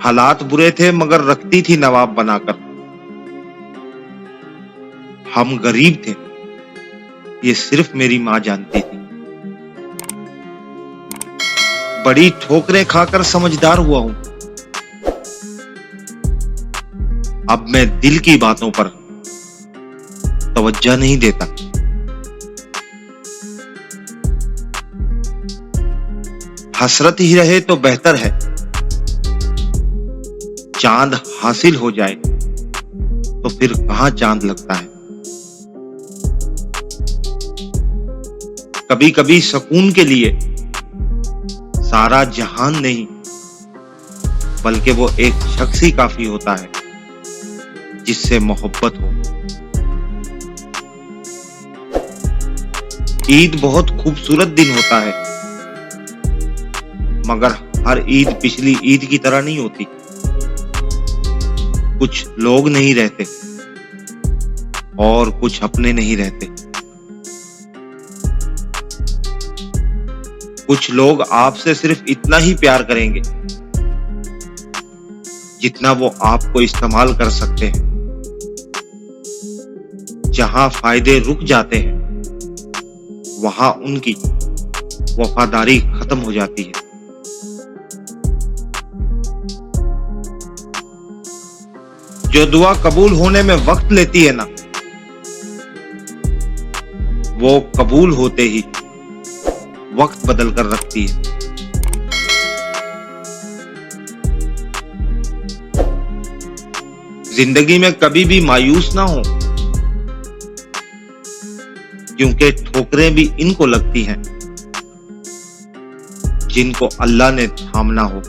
हालात बुरे थे मगर रखती थी नवाब बनाकर। हम गरीब थे, ये सिर्फ मेरी मां जानती थी। बड़ी ठोकरें खाकर समझदार हुआ हूं। अब मैं दिल की बातों पर तवज्जो नहीं देता। हसरत ही रहे तो बेहतर है, चांद हासिल हो जाए तो फिर कहां चांद लगता है। कभी कभी सुकून के लिए सारा जहान नहीं, बल्कि वो एक शख्स ही काफी होता है जिससे मोहब्बत हो। ईद बहुत खूबसूरत दिन होता है, मगर हर ईद पिछली ईद की तरह नहीं होती। कुछ लोग नहीं रहते और कुछ अपने नहीं रहते। कुछ लोग आपसे सिर्फ इतना ही प्यार करेंगे जितना वो आपको इस्तेमाल कर सकते हैं। जहां फायदे रुक जाते हैं, वहां उनकी वफादारी खत्म हो जाती है। जो दुआ कबूल होने में वक्त लेती है ना, वो कबूल होते ही वक्त बदल कर रखती है। जिंदगी में कभी भी मायूस ना हो, क्योंकि ठोकरें भी इनको लगती हैं जिनको अल्लाह ने थामना हो।